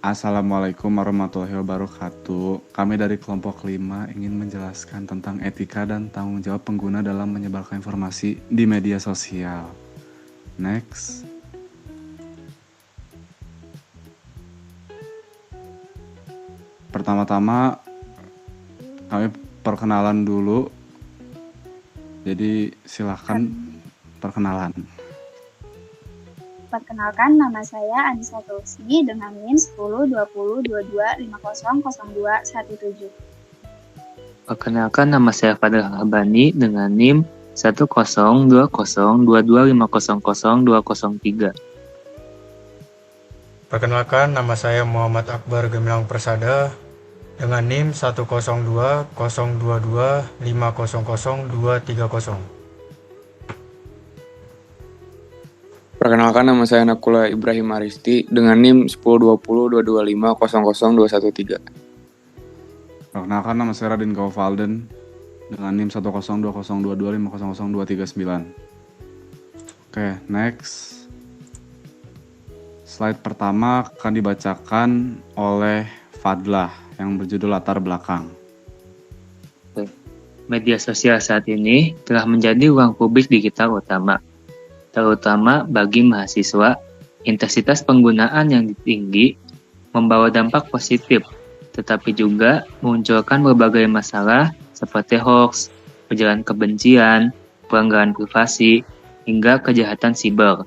Assalamualaikum warahmatullahi wabarakatuh. Kami dari kelompok 5 ingin menjelaskan tentang etika dan tanggung jawab pengguna dalam menyebarkan informasi di media sosial. Next. Pertama-tama kami perkenalan dulu. Jadi silahkan perkenalan. Perkenalkan, nama saya Anissa Tulsni dengan NIM 102022500217. Perkenalkan, nama saya Fadil Habani dengan NIM 102022500203. Perkenalkan, nama saya Muhammad Akbar Gemilang Persada dengan NIM 10202025000230. Perkenalkan, nama saya Nakula Ibrahim Aristi dengan NIM 10202225000213. Perkenalkan, nama saya Radin Kaufalden dengan NIM 10202225000239. Oke, next. Slide pertama akan dibacakan oleh Fadlah yang berjudul latar belakang. Media sosial saat ini telah menjadi ruang publik digital utama, terutama bagi mahasiswa. Intensitas penggunaan yang tinggi membawa dampak positif, tetapi juga memunculkan berbagai masalah seperti hoax, ujaran kebencian, pelanggaran privasi, hingga kejahatan siber.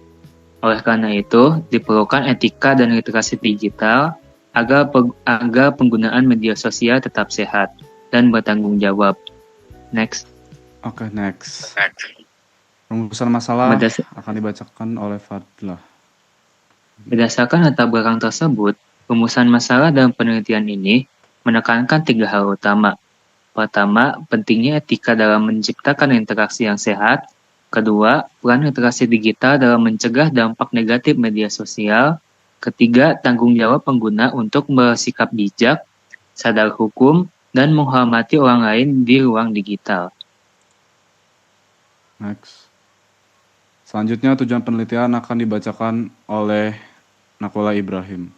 Oleh karena itu, diperlukan etika dan literasi digital agar penggunaan media sosial tetap sehat dan bertanggung jawab. Next. Oke, next. Rumusan masalah akan dibacakan oleh Fadlah. Berdasarkan latar belakang tersebut, rumusan masalah dalam penelitian ini menekankan 3 hal utama. Pertama, pentingnya etika dalam menciptakan interaksi yang sehat. Kedua, peran literasi digital dalam mencegah dampak negatif media sosial. Ketiga, tanggung jawab pengguna untuk bersikap bijak, sadar hukum, dan menghormati orang lain di ruang digital. Next. Selanjutnya, tujuan penelitian akan dibacakan oleh Nakula Ibrahim.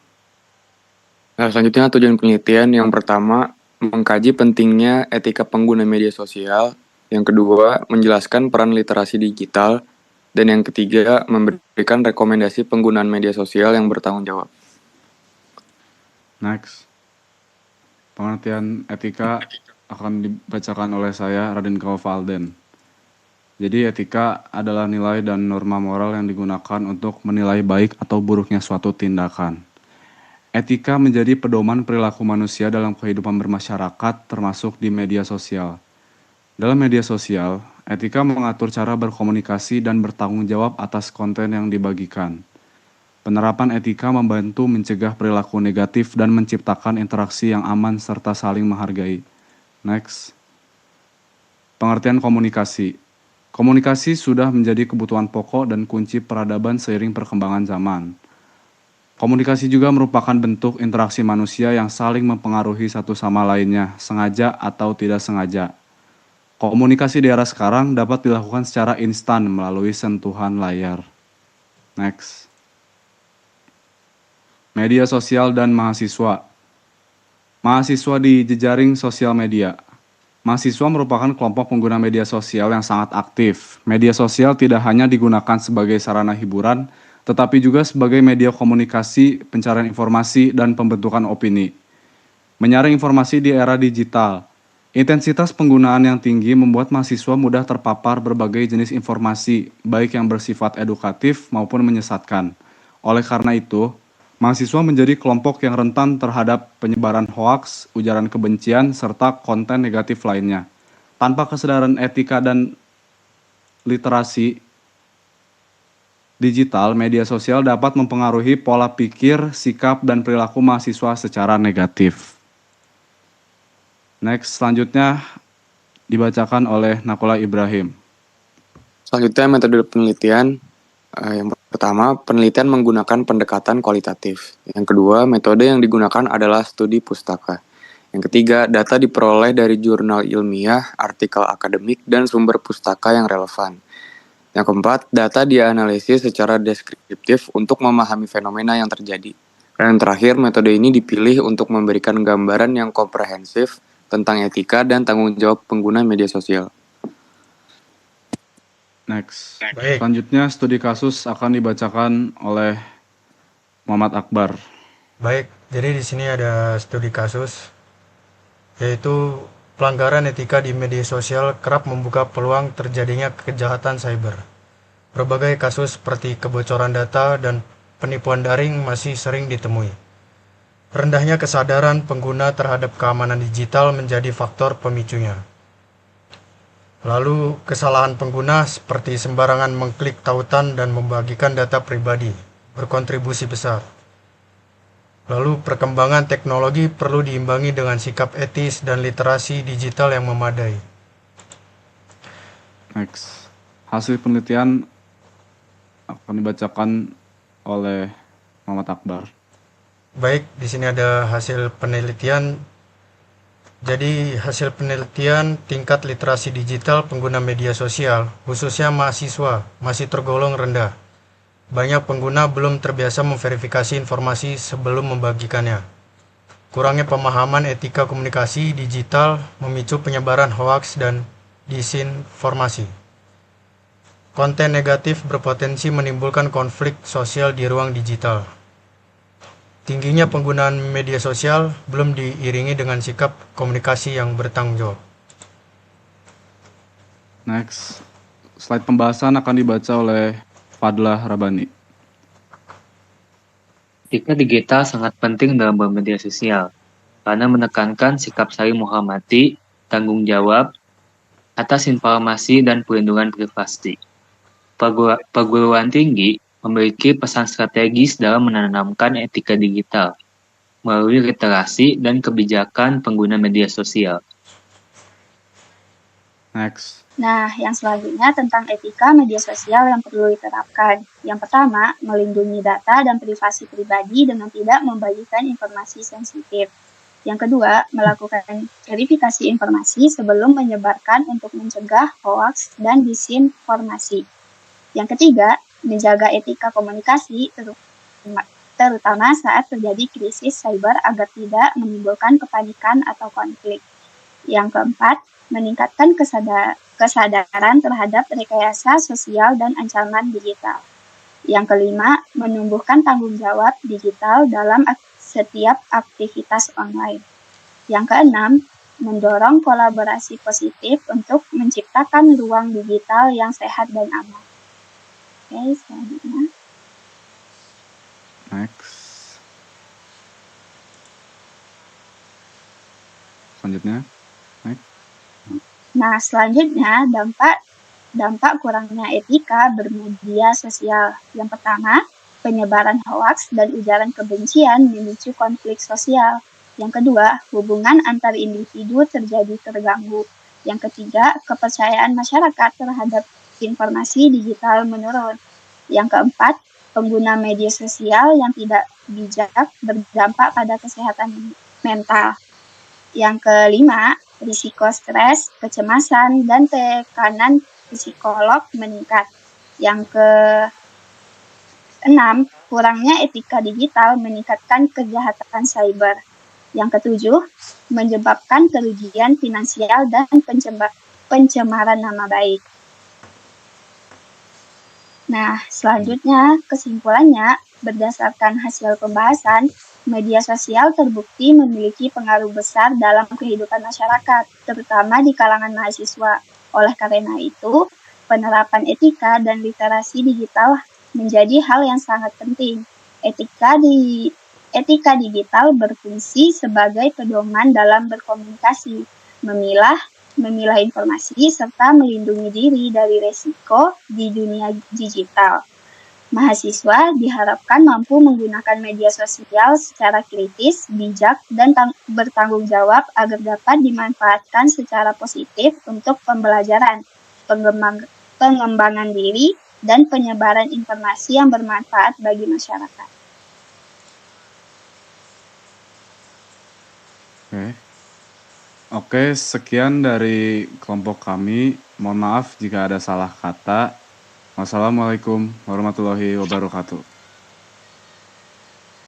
Nah, selanjutnya tujuan penelitian yang pertama, mengkaji pentingnya etika pengguna media sosial. Yang kedua, menjelaskan peran literasi digital. Dan yang ketiga, memberikan rekomendasi penggunaan media sosial yang bertanggung jawab. Next. Pengertian etika akan dibacakan oleh saya, Radin Kaufalden. Jadi etika adalah nilai dan norma moral yang digunakan untuk menilai baik atau buruknya suatu tindakan. Etika menjadi pedoman perilaku manusia dalam kehidupan bermasyarakat, termasuk di media sosial. Dalam media sosial, etika mengatur cara berkomunikasi dan bertanggung jawab atas konten yang dibagikan. Penerapan etika membantu mencegah perilaku negatif dan menciptakan interaksi yang aman serta saling menghargai. Next. Pengertian komunikasi. Komunikasi sudah menjadi kebutuhan pokok dan kunci peradaban seiring perkembangan zaman. Komunikasi juga merupakan bentuk interaksi manusia yang saling mempengaruhi satu sama lainnya, sengaja atau tidak sengaja. Komunikasi di era sekarang dapat dilakukan secara instan melalui sentuhan layar. Next. Media sosial dan mahasiswa. Mahasiswa di jejaring sosial media. Mahasiswa merupakan kelompok pengguna media sosial yang sangat aktif. Media sosial tidak hanya digunakan sebagai sarana hiburan, tetapi juga sebagai media komunikasi, pencarian informasi, dan pembentukan opini. Menyaring informasi di era digital. Intensitas penggunaan yang tinggi membuat mahasiswa mudah terpapar berbagai jenis informasi, baik yang bersifat edukatif maupun menyesatkan. Oleh karena itu, mahasiswa menjadi kelompok yang rentan terhadap penyebaran hoaks, ujaran kebencian, serta konten negatif lainnya. Tanpa kesadaran etika dan literasi digital, media sosial dapat mempengaruhi pola pikir, sikap, dan perilaku mahasiswa secara negatif. Next, selanjutnya dibacakan oleh Nakula Ibrahim. Selanjutnya, metode penelitian. Yang pertama, penelitian menggunakan pendekatan kualitatif. Yang kedua, metode yang digunakan adalah studi pustaka. Yang ketiga, data diperoleh dari jurnal ilmiah, artikel akademik, dan sumber pustaka yang relevan. Yang keempat, data dianalisis secara deskriptif untuk memahami fenomena yang terjadi. Dan yang terakhir, metode ini dipilih untuk memberikan gambaran yang komprehensif tentang etika dan tanggung jawab pengguna media sosial. Next. Baik, Selanjutnya studi kasus akan dibacakan oleh Muhammad Akbar. baik. Jadi di sini ada studi kasus, yaitu pelanggaran etika di media sosial kerap membuka peluang terjadinya kejahatan cyber. Berbagai kasus seperti kebocoran data dan penipuan daring masih sering ditemui. Rendahnya kesadaran pengguna terhadap keamanan digital menjadi faktor pemicunya. Lalu, kesalahan pengguna seperti sembarangan mengklik tautan dan membagikan data pribadi berkontribusi besar. Lalu, perkembangan teknologi perlu diimbangi dengan sikap etis dan literasi digital yang memadai. Next. Hasil penelitian akan dibacakan oleh Muhammad Akbar. Baik, di sini ada hasil penelitian. Jadi, hasil penelitian tingkat literasi digital pengguna media sosial, khususnya mahasiswa, masih tergolong rendah. Banyak pengguna belum terbiasa memverifikasi informasi sebelum membagikannya. Kurangnya pemahaman etika komunikasi digital memicu penyebaran hoaks dan disinformasi. Konten negatif berpotensi menimbulkan konflik sosial di ruang digital. Tingginya penggunaan media sosial belum diiringi dengan sikap komunikasi yang bertanggung jawab. Next. Slide pembahasan akan dibaca oleh Fadlah Rabani. Etika digital sangat penting dalam bermedia sosial, karena menekankan sikap saling menghormati, tanggung jawab atas informasi dan perlindungan privasi. Perguruan tinggi memiliki pesan strategis dalam menanamkan etika digital melalui literasi dan kebijakan pengguna media sosial. Next. Nah, yang selanjutnya tentang etika media sosial yang perlu diterapkan. Yang pertama, melindungi data dan privasi pribadi dengan tidak membagikan informasi sensitif. Yang kedua, melakukan verifikasi informasi sebelum menyebarkan untuk mencegah hoaks dan disinformasi. Yang ketiga, menjaga etika komunikasi terutama saat terjadi krisis cyber agar tidak menimbulkan kepanikan atau konflik. Yang keempat, meningkatkan kesadaran terhadap rekayasa sosial dan ancaman digital. Yang kelima, menumbuhkan tanggung jawab digital dalam setiap aktivitas online. Yang keenam, mendorong kolaborasi positif untuk menciptakan ruang digital yang sehat dan aman. Oke, selanjutnya. Next. Selanjutnya. Next. Nah, selanjutnya dampak kurangnya etika bermedia sosial. Yang pertama, penyebaran hoaks dan ujaran kebencian memicu konflik sosial. Yang kedua, hubungan antar individu terjadi terganggu. Yang ketiga, kepercayaan masyarakat terhadap informasi digital menurun. Yang keempat, pengguna media sosial yang tidak bijak berdampak pada kesehatan mental. Yang kelima, risiko stres, kecemasan, dan tekanan psikolog meningkat. Yang keenam, kurangnya etika digital meningkatkan kejahatan cyber. Yang ketujuh, menyebabkan kerugian finansial dan pencemaran nama baik. Nah, selanjutnya kesimpulannya, berdasarkan hasil pembahasan, media sosial terbukti memiliki pengaruh besar dalam kehidupan masyarakat, terutama di kalangan mahasiswa. Oleh karena itu, penerapan etika dan literasi digital menjadi hal yang sangat penting. Etika digital berfungsi sebagai pedoman dalam berkomunikasi, memilah informasi, serta melindungi diri dari resiko di dunia digital. Mahasiswa diharapkan mampu menggunakan media sosial secara kritis, bijak, dan bertanggung jawab agar dapat dimanfaatkan secara positif untuk pembelajaran, pengembangan diri, dan penyebaran informasi yang bermanfaat bagi masyarakat. Oke, sekian dari kelompok kami. Mohon maaf jika ada salah kata. Wassalamualaikum warahmatullahi wabarakatuh.